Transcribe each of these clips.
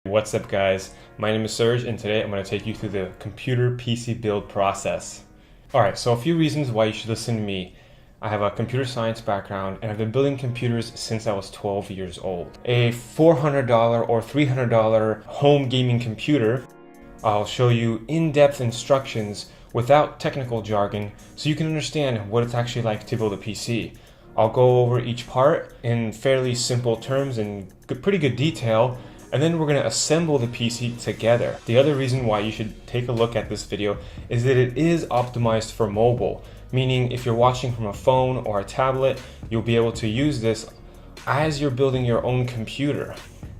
What's up guys, my name is Serge and today I'm going to take you through the computer PC build process. Alright, so a few reasons why you should listen to me. I have a computer science background and I've been building computers since I was 12 years old. A $400 or $300 home gaming computer, I'll show you in-depth instructions without technical jargon so you can understand what it's actually like to build a PC. I'll go over each part in fairly simple terms and pretty good detail, and then we're going to assemble the PC together. The other reason why you should take a look at this video is that it is optimized for mobile, meaning if you're watching from a phone or a tablet, you'll be able to use this as you're building your own computer.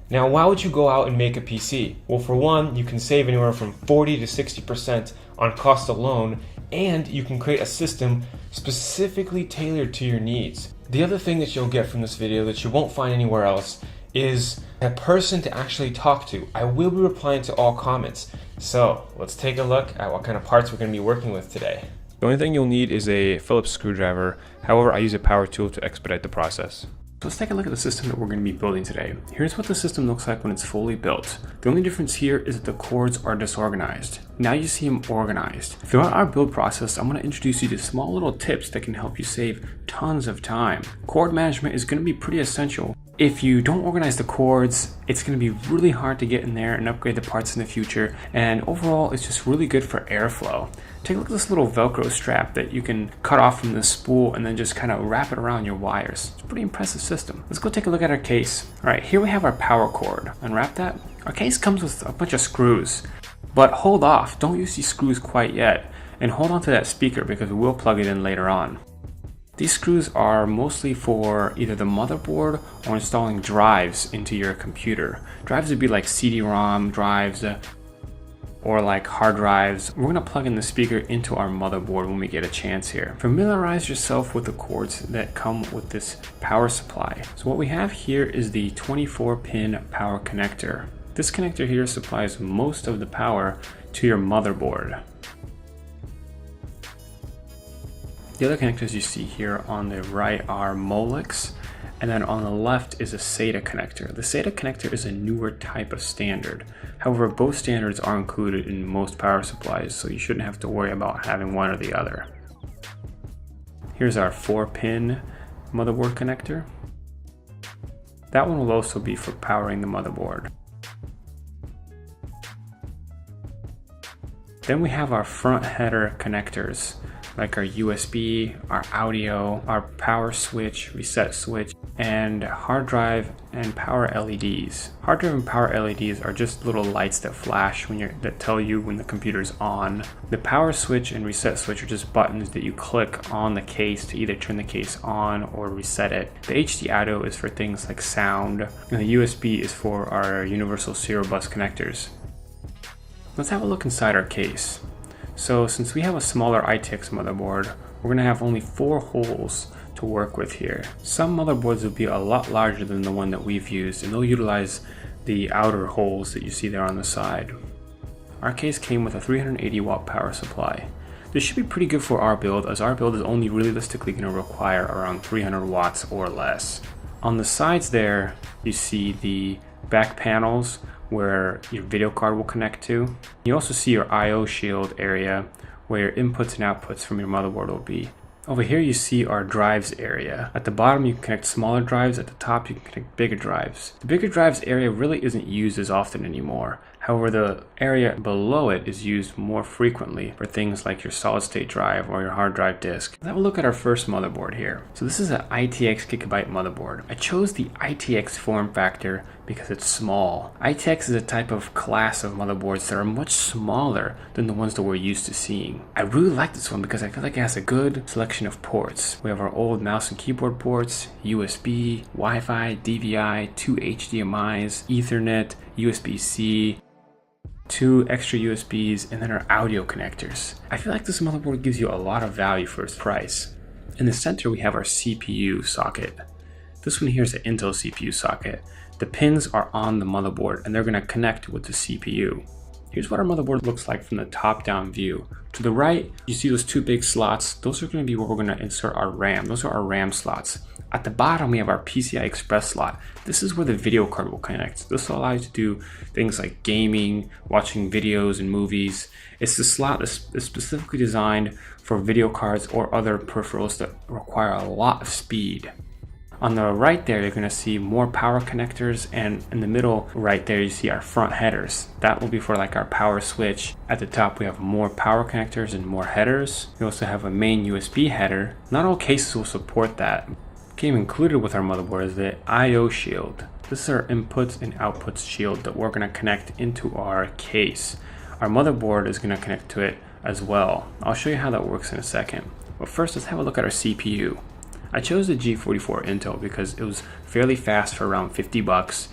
Now, why would you go out and make a PC? Well, for one, you can save anywhere from 40 to 60% on cost alone, and you can create a system specifically tailored to your needs. The other thing that you'll get from this video that you won't find anywhere else is a person to actually talk to. I will be replying to all comments. So let's take a look at what kind of parts we're going to be working with today. The only thing you'll need is a Phillips screwdriver. However, I use a power tool to expedite the process. So let's take a look at the system that we're going to be building today. Here's what the system looks like when it's fully built. The only difference here is that the cords are disorganized. Now you see them organized. Throughout our build process, I'm going to introduce you to small little tips that can help you save tons of time. Cord management is going to be pretty essential. If you don't organize the cords, it's going to be really hard to get in there and upgrade the parts in the future, and overall it's just really good for airflow. Take a look at this little Velcro strap that you can cut off from the spool and then just kind of wrap it around your wires. It's a pretty impressive system. Let's go take a look at our case. Alright, here we have our power cord. Unwrap that. Our case comes with a bunch of screws, but hold off, don't use these screws quite yet, and hold on to that speaker because we'll plug it in later on. These screws are mostly for either the motherboard or installing drives into your computer. Drives would be like CD-ROM drives or like hard drives. We're going to plug in the speaker into our motherboard when we get a chance here. Familiarize yourself with the cords that come with this power supply. So what we have here is the 24-pin power connector. This connector here supplies most of the power to your motherboard. The other connectors you see here on the right are Molex, and then on the left is a SATA connector. The SATA connector is a newer type of standard. However, both standards are included in most power supplies, so you shouldn't have to worry about having one or the other. Here's our 4-pin motherboard connector. That one will also be for powering the motherboard. Then we have our front header connectors, like our USB, our audio, our power switch, reset switch, and hard drive and power LEDs. Hard drive and power LEDs are just little lights that flash that tell you when the computer's on. The power switch and reset switch are just buttons that you click on the case to either turn the case on or reset it. The HD audio is for things like sound, and the USB is for our universal serial bus connectors. Let's have a look inside our case. So since we have a smaller ITX motherboard, we're going to have only 4 holes to work with here. Some motherboards will be a lot larger than the one that we've used, and they'll utilize the outer holes that you see there on the side. Our case came with a 380 watt power supply. This should be pretty good for our build, as our build is only realistically going to require around 300 watts or less. On the sides there, you see the back panels where your video card will connect to. You also see your I/O shield area where your inputs and outputs from your motherboard will be. Over here you see our drives area. At the bottom you can connect smaller drives, at the top you can connect bigger drives. The bigger drives area really isn't used as often anymore. However, the area below it is used more frequently for things like your solid state drive or your hard drive disk. Let's have a look at our first motherboard here. So this is an ITX Gigabyte motherboard. I chose the ITX form factor because it's small. ITX is a type of class of motherboards that are much smaller than the ones that we're used to seeing. I really like this one because I feel like it has a good selection of ports. We have our old mouse and keyboard ports, USB, Wi-Fi, DVI, 2 HDMIs, Ethernet, USB-C, 2 extra USBs, and then our audio connectors. I feel like this motherboard gives you a lot of value for its price. In the center we have our CPU socket. This one here is an Intel CPU socket. The pins are on the motherboard and they're going to connect with the CPU. Here's what our motherboard looks like from the top-down view. To the right, you see those two big slots. Those are going to be where we're going to insert our RAM. Those are our RAM slots. At the bottom, we have our PCI Express slot. This is where the video card will connect. This will allow you to do things like gaming, watching videos and movies. It's the slot that's specifically designed for video cards or other peripherals that require a lot of speed. On the right there, you're going to see more power connectors, and in the middle right there, you see our front headers. That will be for like our power switch. At the top, we have more power connectors and more headers. We also have a main USB header. Not all cases will support that. Came included with our motherboard is the I/O shield. This is our inputs and outputs shield that we're going to connect into our case. Our motherboard is going to connect to it as well. I'll show you how that works in a second. But first, let's have a look at our CPU. I chose the G44 Intel because it was fairly fast for around 50 bucks,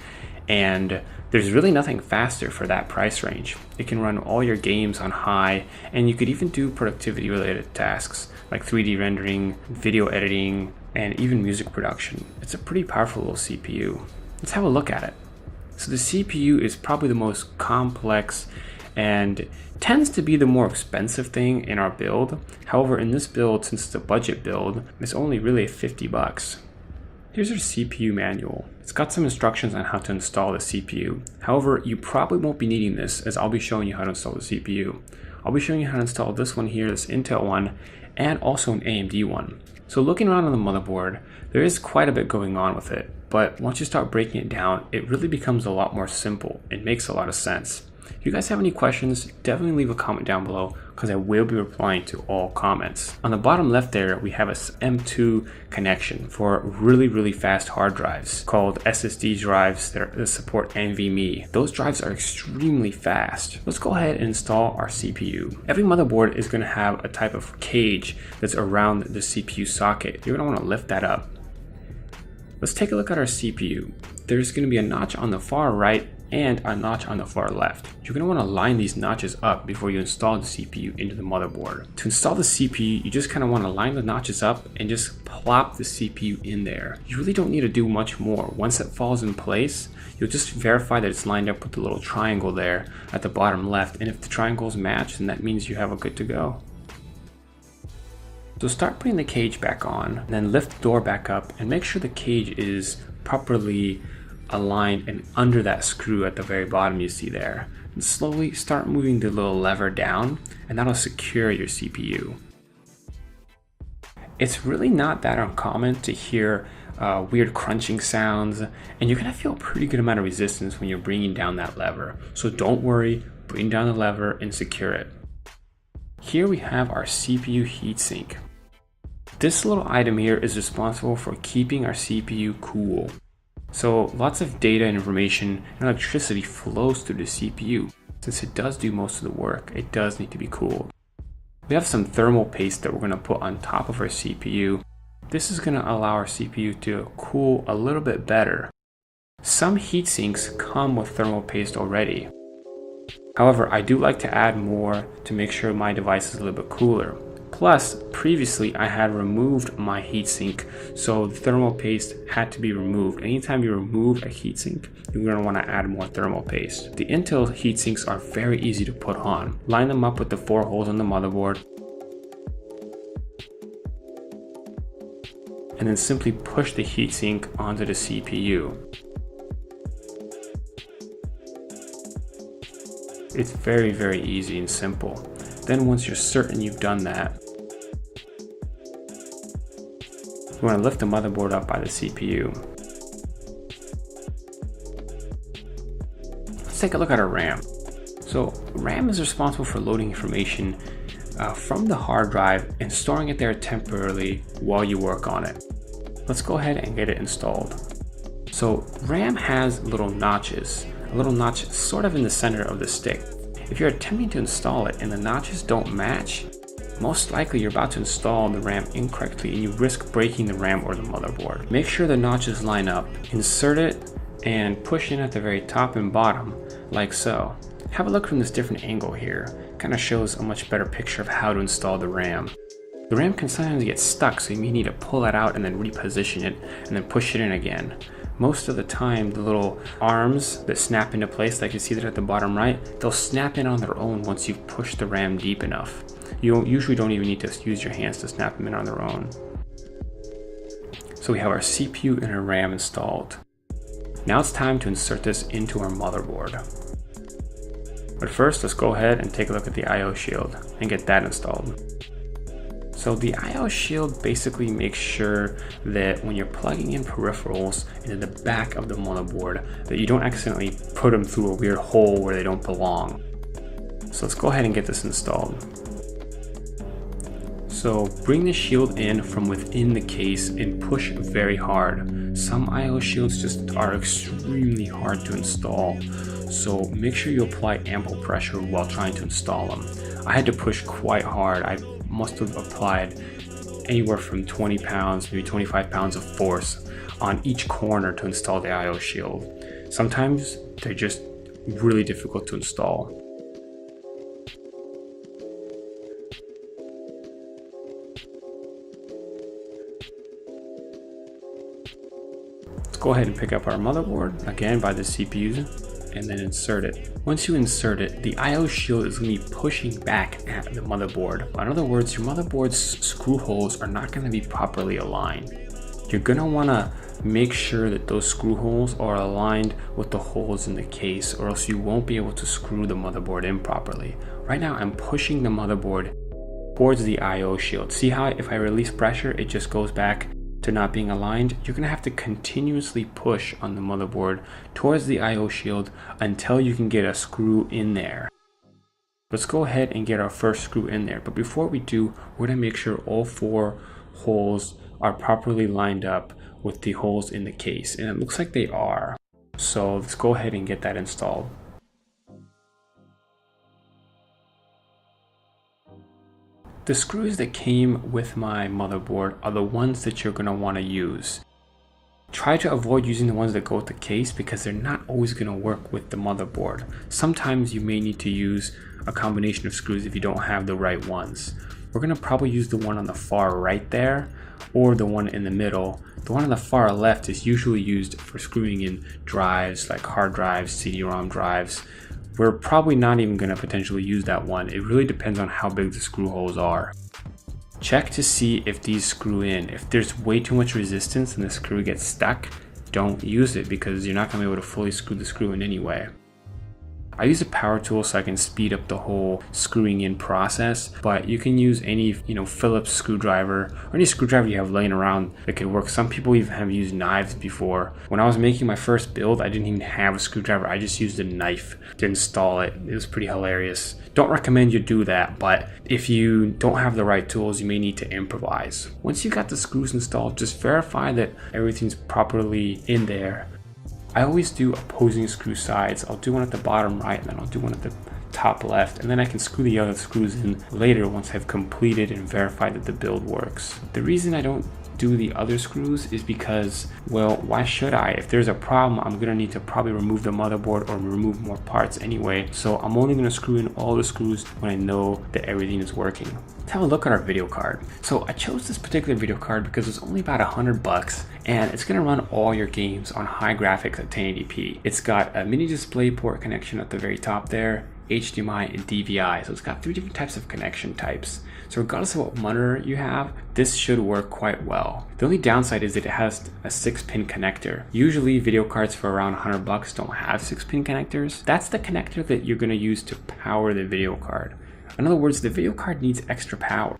and there's really nothing faster for that price range. It can run all your games on high, and you could even do productivity related tasks like 3D rendering, video editing, and even music production. It's a pretty powerful little CPU. Let's have a look at it. So the CPU is probably the most complex and tends to be the more expensive thing in our build. However, in this build, since it's a budget build, it's only really 50 bucks. Here's our CPU manual. It's got some instructions on how to install the CPU. However, you probably won't be needing this, as I'll be showing you how to install the CPU. I'll be showing you how to install this one here, this Intel one, and also an AMD one. So looking around on the motherboard, there is quite a bit going on with it, but once you start breaking it down, it really becomes a lot more simple. It makes a lot of sense. If you guys have any questions, definitely leave a comment down below because I will be replying to all comments. On the bottom left there, we have a M2 connection for really fast hard drives called SSD drives that support NVMe. Those drives are extremely fast. Let's go ahead and install our CPU. Every motherboard is going to have a type of cage that's around the CPU socket. You're going to want to lift that up. Let's take a look at our CPU. There's going to be a notch on the far right and a notch on the far left. You're going to want to line these notches up before you install the CPU into the motherboard. To install the CPU, you just kind of want to line the notches up and just plop the CPU in there. You really don't need to do much more. Once it falls in place, you'll just verify that it's lined up with the little triangle there at the bottom left, and if the triangles match, then that means you have a good to go. So start putting the cage back on, then lift the door back up and make sure the cage is properly aligned and under that screw at the very bottom you see there. And slowly start moving the little lever down, and that'll secure your CPU. It's really not that uncommon to hear weird crunching sounds, and you're gonna feel a pretty good amount of resistance when you're bringing down that lever. So don't worry, bring down the lever and secure it. Here we have our CPU heatsink. This little item here is responsible for keeping our CPU cool. So lots of data, information, and electricity flows through the CPU. Since it does do most of the work, it does need to be cooled. We have some thermal paste that we're going to put on top of our CPU. This is going to allow our CPU to cool a little bit better. Some heat sinks come with thermal paste already. However, I do like to add more to make sure my device is a little bit cooler. Plus, previously I had removed my heatsink, so the thermal paste had to be removed. Anytime you remove a heatsink, you're going to want to add more thermal paste. The Intel heatsinks are very easy to put on. Line them up with the 4 holes on the motherboard, and then simply push the heatsink onto the CPU. It's very easy and simple. Then once you're certain you've done that, you want to lift the motherboard up by the CPU. Let's take a look at our RAM. So RAM is responsible for loading information from the hard drive and storing it there temporarily while you work on it. Let's go ahead and get it installed. So RAM has little notches, a little notch sort of in the center of the stick. If you're attempting to install it and the notches don't match, most likely you're about to install the RAM incorrectly and you risk breaking the RAM or the motherboard. Make sure the notches line up. Insert it and push in at the very top and bottom, like so. Have a look from this different angle here. Kind of shows a much better picture of how to install the RAM. The RAM can sometimes get stuck, so you may need to pull that out and then reposition it and then push it in again. most of the time the little arms that snap into place, like you see there at the bottom right, they'll snap in on their own once you've pushed the RAM deep enough. You usually don't even need to use your hands to snap them in on their own. So we have our CPU and our RAM installed. Now it's time to insert this into our motherboard. But first, let's go ahead and take a look at the I/O shield and get that installed. So the I/O shield basically makes sure that when you're plugging in peripherals into the back of the motherboard, that you don't accidentally put them through a weird hole where they don't belong. So let's go ahead and get this installed. So bring the shield in from within the case and push very hard. Some I/O shields just are extremely hard to install, so make sure you apply ample pressure while trying to install them. I had to push quite hard. I must have applied anywhere from 20 pounds, maybe 25 pounds of force on each corner to install the I/O shield. Sometimes they're just really difficult to install. Let's go ahead and pick up our motherboard, again by the CPU, and then insert it. Once you insert it, the I/O shield is going to be pushing back at the motherboard. In other words, your motherboard's screw holes are not going to be properly aligned. You're going to want to make sure that those screw holes are aligned with the holes in the case, or else you won't be able to screw the motherboard in properly. Right now I'm pushing the motherboard towards the I/O shield. See how if I release pressure, it just goes back to not being aligned? You're going to have to continuously push on the motherboard towards the I/O shield until you can get a screw in there. Let's go ahead and get our first screw in there. But before we do, we're going to make sure all 4 holes are properly lined up with the holes in the case. And it looks like they are. So let's go ahead and get that installed. The screws that came with my motherboard are the ones that you're going to want to use. Try to avoid using the ones that go with the case because they're not always going to work with the motherboard. Sometimes you may need to use a combination of screws if you don't have the right ones. We're going to probably use the one on the far right there or the one in the middle. The one on the far left is usually used for screwing in drives like hard drives, CD-ROM drives. We're probably not even going to potentially use that one. It really depends on how big the screw holes are. Check to see if these screw in. If there's way too much resistance and the screw gets stuck, don't use it because you're not going to be able to fully screw the screw in anyway. I use a power tool so I can speed up the whole screwing in process, but you can use any, Phillips screwdriver or any screwdriver you have laying around that could work. Some people even have used knives before. When I was making my first build, I didn't even have a screwdriver. I just used a knife to install it. It was pretty hilarious. Don't recommend you do that, but if you don't have the right tools, you may need to improvise. Once you got the screws installed, just verify that everything's properly in there. I always do opposing screw sides. I'll do one at the bottom right and then I'll do one at the top left, and then I can screw the other screws in later once I've completed and verified that the build works. The reason I don't do the other screws is because, well, why should I? If there's a problem, I'm gonna need to probably remove the motherboard or remove more parts anyway. So I'm only gonna screw in all the screws when I know that everything is working. Let's have a look at our video card. So I chose this particular video card because it's only about $100 and it's gonna run all your games on high graphics at 1080p. It's got a mini display port connection at the very top there, HDMI and DVI. So it's got 3 different types of connection types. So regardless of what monitor you have, this should work quite well. The only downside is that it has a 6-pin connector. Usually video cards for around $100 don't have 6-pin connectors. That's the connector that you're gonna use to power the video card. In other words, the video card needs extra power.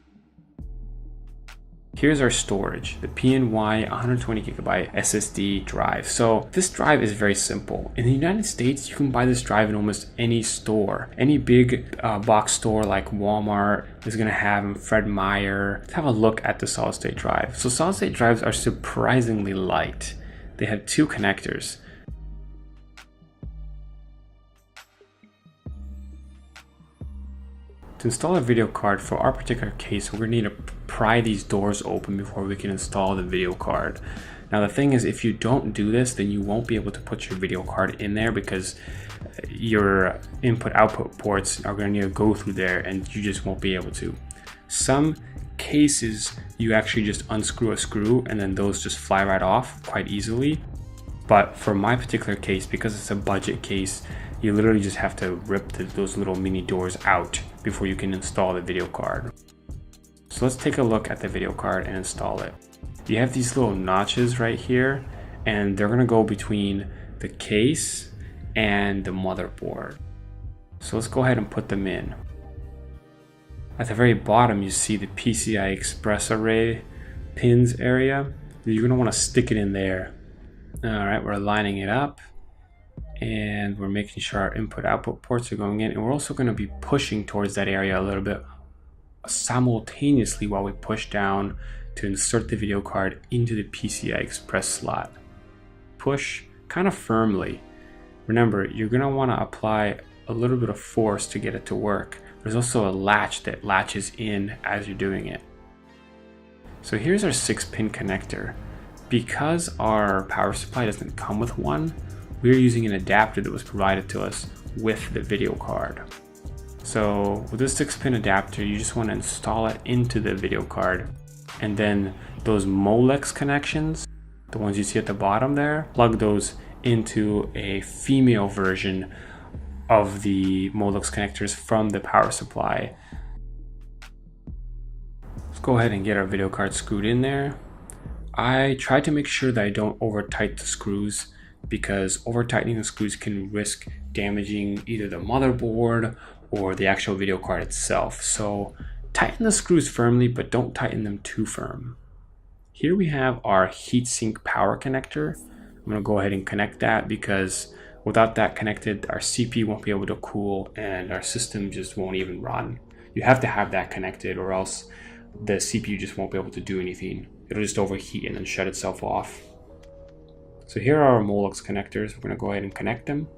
Here's our storage, the PNY 120GB SSD drive. So this drive is very simple. In the United States, you can buy this drive in almost any store. Any big box store like Walmart is gonna have them, Fred Meyer. Let's have a look at the solid state drive. So solid state drives are surprisingly light. They have 2 connectors. To install a video card for our particular case, we're going to need to pry these doors open before we can install the video card. Now the thing is, if you don't do this, then you won't be able to put your video card in there because your input-output ports are going to need to go through there and you just won't be able to. Some cases, you actually just unscrew a screw and then those just fly right off quite easily. But for my particular case, because it's a budget case, you literally just have to rip those little mini doors out before you can install the video card. So let's take a look at the video card and install it. You have these little notches right here, and they're gonna go between the case and the motherboard. So let's go ahead and put them in. At the very bottom, you see the PCI Express array pins area. You're gonna wanna stick it in there. All right, we're lining it up and we're making sure our input output ports are going in, and we're also gonna be pushing towards that area a little bit simultaneously while we push down to insert the video card into the PCI Express slot. Push kind of firmly. Remember, you're gonna wanna apply a little bit of force to get it to work. There's also a latch that latches in as you're doing it. So here's our 6-pin connector. Because our power supply doesn't come with one, we're using an adapter that was provided to us with the video card. So with this 6-pin adapter, you just want to install it into the video card. And then those Molex connections, the ones you see at the bottom there, plug those into a female version of the Molex connectors from the power supply. Let's go ahead and get our video card screwed in there. I try to make sure that I don't over tighten the screws, because over tightening the screws can risk damaging either the motherboard or the actual video card itself. So tighten the screws firmly, but don't tighten them too firm. Here we have our heatsink power connector. I'm gonna go ahead and connect that, because without that connected, our CPU won't be able to cool and our system just won't even run. You have to have that connected, or else the CPU just won't be able to do anything. It'll just overheat and then shut itself off. So here are our Molex connectors. We're gonna go ahead and connect them.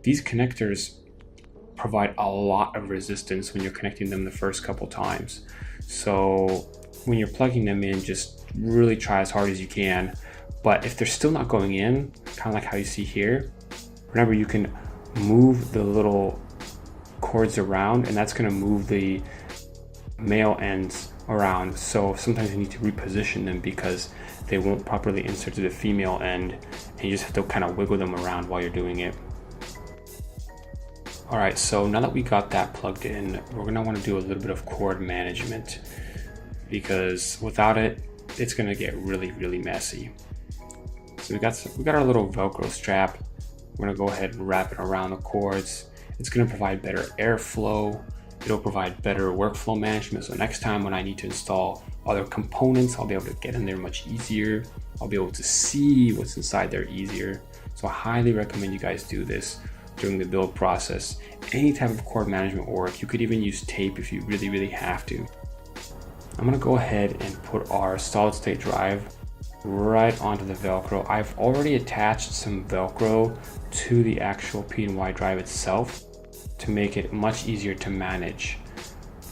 These connectors provide a lot of resistance when you're connecting them the first couple times. So when you're plugging them in, just really try as hard as you can. But if they're still not going in, kind of like how you see here, remember you can move the little cords around, and that's gonna move the male ends around. So sometimes you need to reposition them because they won't properly insert to the female end, and you just have to kind of wiggle them around while you're doing it. All right, so now that we got that plugged in, we're gonna want to do a little bit of cord management, because without it, it's gonna get really messy. So we got our little Velcro strap. We're gonna go ahead and wrap it around the cords. It's gonna provide better airflow. It'll provide better workflow management. So next time when I need to install other components, I'll be able to get in there much easier. I'll be able to see what's inside there easier. So I highly recommend you guys do this during the build process. Any type of cord management work. You could even use tape if you really have to. I'm gonna go ahead and put our solid state drive right onto the Velcro. I've already attached some Velcro to the actual P&Y drive itself to make it much easier to manage.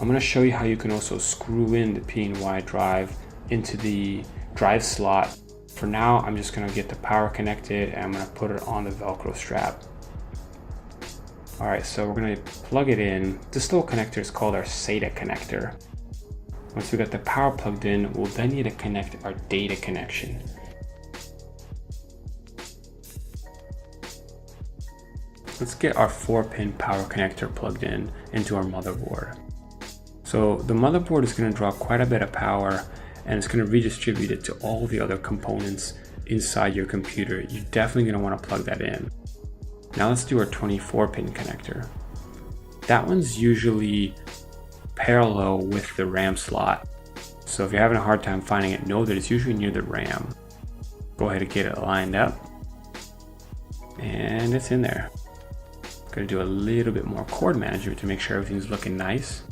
I'm going to show you how you can also screw in the P&Y drive into the drive slot. For now, I'm just going to get the power connected and I'm going to put it on the Velcro strap. All right, so we're going to plug it in. This little connector is called our SATA connector. Once we got the power plugged in, we'll then need to connect our data connection. Let's get our 4-pin power connector plugged in into our motherboard. So the motherboard is going to draw quite a bit of power, and it's going to redistribute it to all the other components inside your computer. You're definitely going to want to plug that in. Now let's do our 24-pin connector. That one's usually parallel with the RAM slot. So if you're having a hard time finding it, know that it's usually near the RAM. Go ahead and get it lined up. And it's in there. Gonna do a little bit more cord management to make sure everything's looking nice.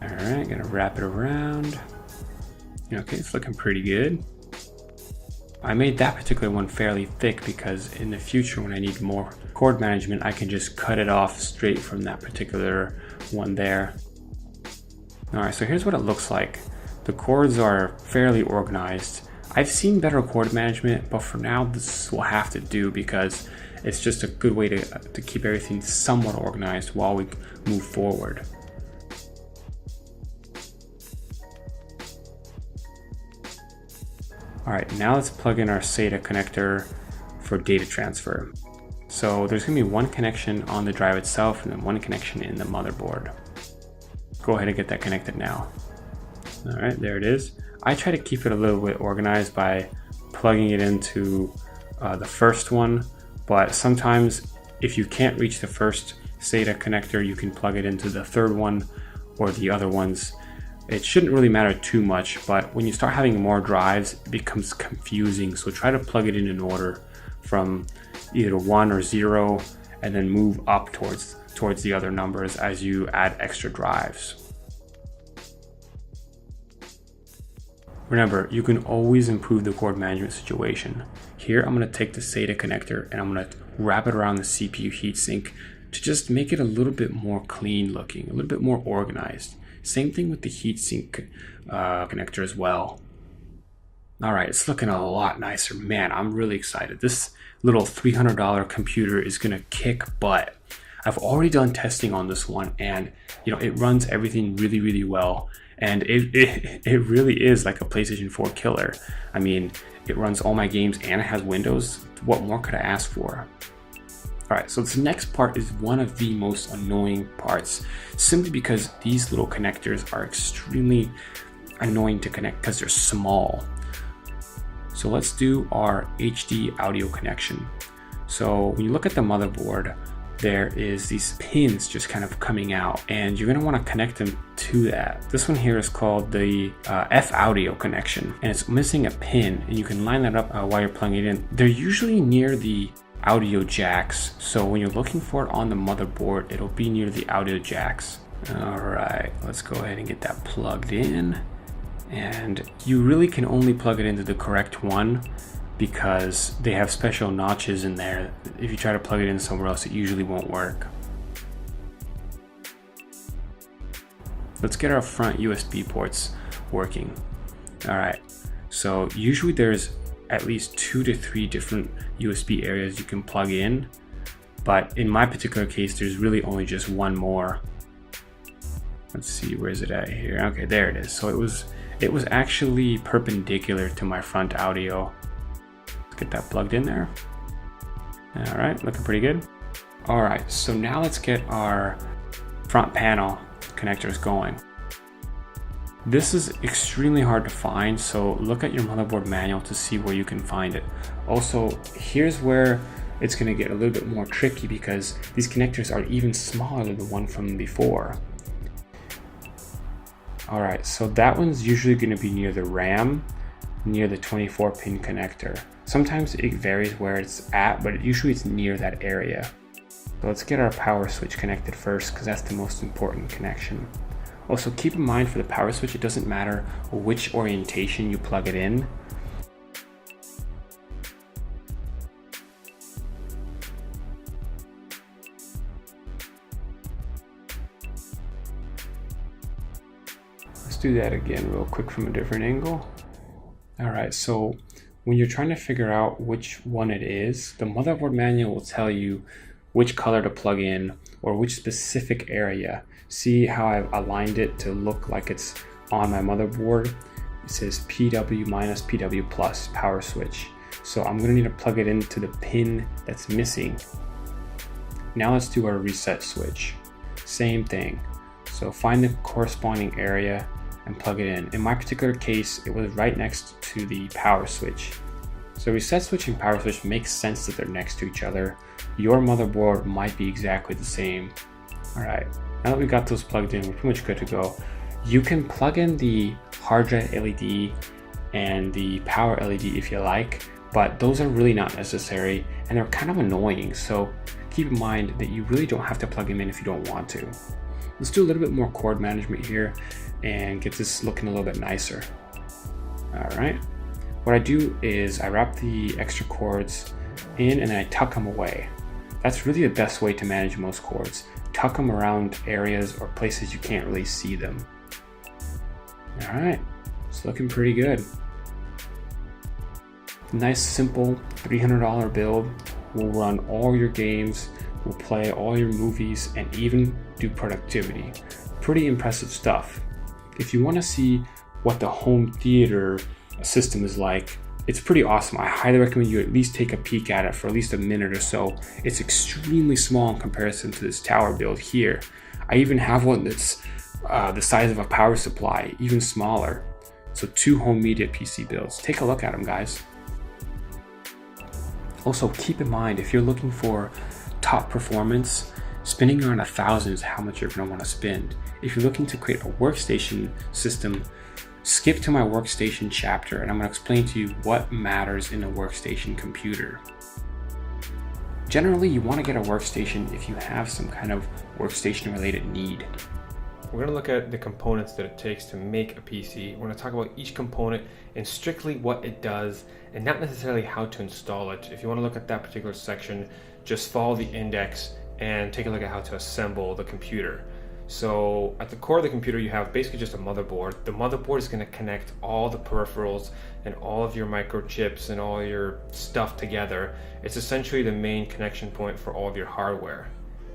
All right, gonna wrap it around. Okay, it's looking pretty good. I made that particular one fairly thick because in the future when I need more cord management, I can just cut it off straight from that particular one there. All right, so here's what it looks like. The cords are fairly organized. I've seen better cord management, but for now this will have to do because it's just a good way to keep everything somewhat organized while we move forward. All right, now let's plug in our SATA connector for data transfer. So there's gonna be one connection on the drive itself and then one connection in the motherboard. Go ahead and get that connected now. All right, there it is. I try to keep it a little bit organized by plugging it into the first one, but sometimes if you can't reach the first SATA connector, you can plug it into the third one or the other ones. It shouldn't really matter too much, but when you start having more drives, it becomes confusing. So try to plug it in order from either 1 or 0, and then move up towards the other numbers as you add extra drives. Remember, you can always improve the cord management situation. Here, I'm going to take the SATA connector and I'm going to wrap it around the CPU heatsink to just make it a little bit more clean looking, a little bit more organized. Same thing with the heatsink connector as well. All right, it's looking a lot nicer. Man, I'm really excited. This little $300 computer is gonna kick butt. I've already done testing on this one, and it runs everything really, really well. And it really is like a PlayStation 4 killer. I mean, it runs all my games and it has Windows. What more could I ask for? All right, so this next part is one of the most annoying parts, simply because these little connectors are extremely annoying to connect because they're small. So let's do our HD audio connection. So when you look at the motherboard, there is these pins just kind of coming out, and you're gonna wanna connect them to that. This one here is called the F audio connection, and it's missing a pin, and you can line that up while you're plugging it in. They're usually near the audio jacks, so when you're looking for it on the motherboard, it'll be near the audio jacks. All right, let's go ahead and get that plugged in. And you really can only plug it into the correct one because they have special notches in there. If you try to plug it in somewhere else, it usually won't work. Let's get our front USB ports working. All right, so usually there's at least 2 to 3 different USB areas you can plug in, but in my particular case, there's really only just one more. Let's see, where is it at here? Okay, there it is. So it was actually perpendicular to my front audio. Let's get that plugged in there. All right, looking pretty good. All right, so now let's get our front panel connectors going. This is extremely hard to find, so look at your motherboard manual to see where you can find it. Also, here's where it's going to get a little bit more tricky because these connectors are even smaller than the one from before. All right, so that one's usually going to be near the RAM, near the 24-pin connector. Sometimes it varies where it's at, but usually it's near that area. So let's get our power switch connected first because that's the most important connection. Also, keep in mind for the power switch, it doesn't matter which orientation you plug it in. Let's do that again real quick from a different angle. All right, so when you're trying to figure out which one it is, the motherboard manual will tell you which color to plug in or which specific area. See how I've aligned it to look like it's on my motherboard? It says PW minus PW plus power switch. So I'm gonna need to plug it into the pin that's missing. Now let's do our reset switch. Same thing. So find the corresponding area and plug it in. In my particular case, it was right next to the power switch. So reset switch and power switch makes sense that they're next to each other. Your motherboard might be exactly the same. All right, now that we got those plugged in, we're pretty much good to go. You can plug in the hard drive LED and the power LED if you like, but those are really not necessary and they're kind of annoying. So keep in mind that you really don't have to plug them in if you don't want to. Let's do a little bit more cord management here and get this looking a little bit nicer. All right, what I do is I wrap the extra cords in and then I tuck them away. That's really the best way to manage most cords. Tuck them around areas or places you can't really see them. All right, it's looking pretty good. Nice, simple $300 build. Will run all your games, will play all your movies, and even do productivity. Pretty impressive stuff. If you want to see what the home theater system is like, It's pretty awesome. I highly recommend you at least take a peek at it for at least a minute or so. It's extremely small in comparison to this tower build here. I even have one that's the size of a power supply, even smaller. So 2 home media PC builds. Take a look at them, guys. Also, keep in mind, if you're looking for top performance, spending around 1,000 is how much you're going to want to spend. If you're looking to create a workstation system, skip to my workstation chapter and I'm going to explain to you what matters in a workstation computer. Generally, you want to get a workstation if you have some kind of workstation related need. We're going to look at the components that it takes to make a PC. We're going to talk about each component and strictly what it does and not necessarily how to install it. If you want to look at that particular section, just follow the index and take a look at how to assemble the computer. So at the core of the computer, you have basically just a motherboard. The motherboard is going to connect all the peripherals and all of your microchips and all your stuff together. It's essentially the main connection point for all of your hardware.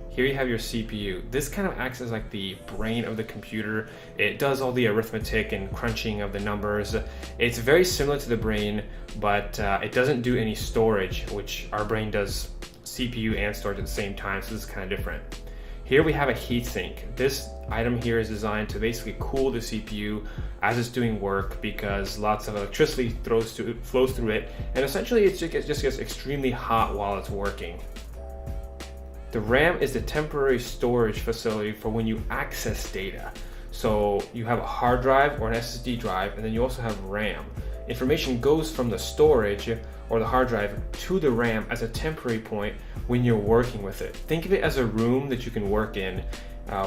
Here you have your CPU. This kind of acts as like the brain of the computer. It does all the arithmetic and crunching of the numbers. It's very similar to the brain, but it doesn't do any storage, which our brain does CPU and storage at the same time, so this is kind of different. Here we have a heatsink. This item here is designed to basically cool the CPU as it's doing work because lots of electricity flows through it, and essentially it just gets extremely hot while it's working. The RAM is the temporary storage facility for when you access data. So you have a hard drive or an SSD drive, and then you also have RAM. Information goes from the storage or the hard drive to the RAM as a temporary point when you're working with it. Think of it as a room that you can work in.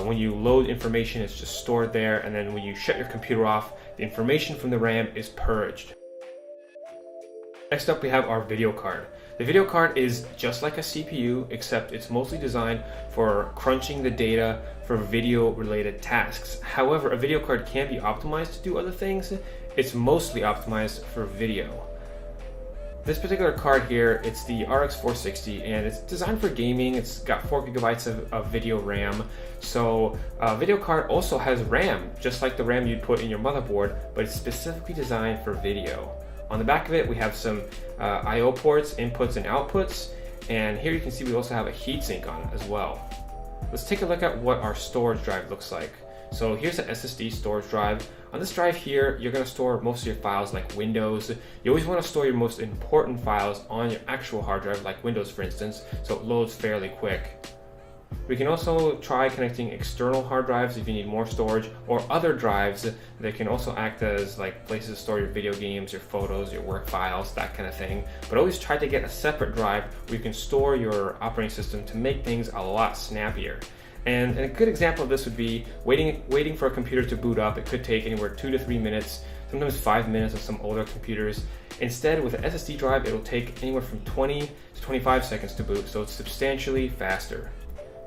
When you load information, it's just stored there, and then when you shut your computer off, the information from the RAM is purged. Next up, we have our video card. The video card is just like a CPU, except it's mostly designed for crunching the data for video related tasks. However, a video card can be optimized to do other things. It's mostly optimized for video. This particular card here, it's the RX 460, and it's designed for gaming. It's got 4 gigabytes of video RAM. So a video card also has RAM, just like the RAM you'd put in your motherboard, but it's specifically designed for video. On the back of it, we have some I/O ports, inputs and outputs, and here you can see we also have a heatsink on it as well. Let's take a look at what our storage drive looks like. So here's an SSD storage drive. On this drive here, you're going to store most of your files like Windows. You always want to store your most important files on your actual hard drive, like Windows for instance, so it loads fairly quick. We can also try connecting external hard drives if you need more storage, or other drives that can also act as like places to store your video games, your photos, your work files, that kind of thing. But always try to get a separate drive where you can store your operating system to make things a lot snappier. And a good example of this would be waiting for a computer to boot up. It could take anywhere 2 to 3 minutes, sometimes 5 minutes on some older computers. Instead, with an SSD drive, it'll take anywhere from 20 to 25 seconds to boot, so it's substantially faster.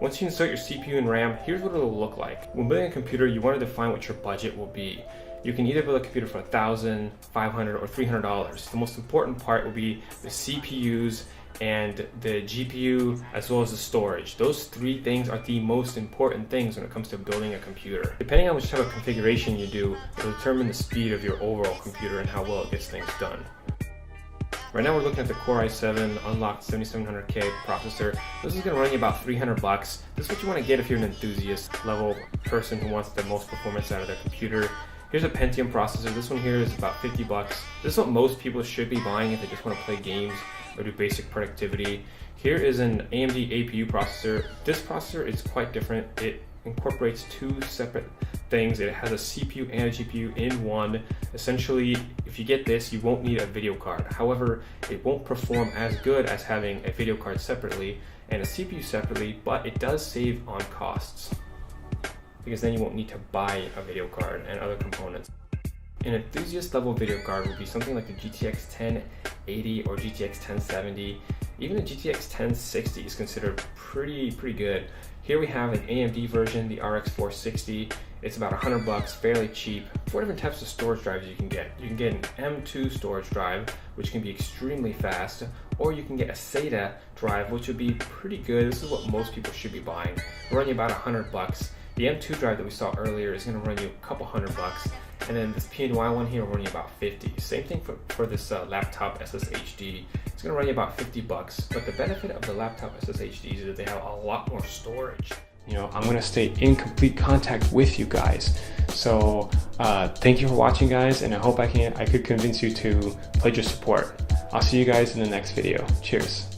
Once you insert your CPU and RAM, here's what it'll look like. When building a computer, you want to define what your budget will be. You can either build a computer for $1,000, $500, or $300. The most important part will be the CPUs and the GPU, as well as the storage. Those 3 things are the most important things when it comes to building a computer. Depending on which type of configuration you do, it will determine the speed of your overall computer and how well it gets things done. Right now we're looking at the Core i7 unlocked 7700K processor. This is going to run you about $300. This is what you want to get if you're an enthusiast level person who wants the most performance out of their computer. Here's a Pentium processor. This one here is about $50. This is what most people should be buying if they just want to play games or do basic productivity. Here is an AMD APU processor. This processor is quite different. It incorporates 2 separate things. It has a CPU and a GPU in one. Essentially, if you get this, you won't need a video card. However, it won't perform as good as having a video card separately and a CPU separately, but it does save on costs, because then you won't need to buy a video card and other components. An enthusiast level video card would be something like the GTX 1080 or GTX 1070. Even the GTX 1060 is considered pretty good. Here we have an AMD version, the RX 460. It's about $100, fairly cheap. 4 different types of storage drives you can get. You can get an M2 storage drive, which can be extremely fast, or you can get a SATA drive, which would be pretty good. This is what most people should be buying. It'll run you about $100. The M2 drive that we saw earlier is going to run you a couple $100, and then this PNY one here will run you about 50. Same thing for this laptop SSHD. It's going to run you about 50 bucks, but the benefit of the laptop SSHDs is that they have a lot more storage. You know, I'm going to stay in complete contact with you guys. So thank you for watching, guys, and I hope I could convince you to pledge your support. I'll see you guys in the next video. Cheers.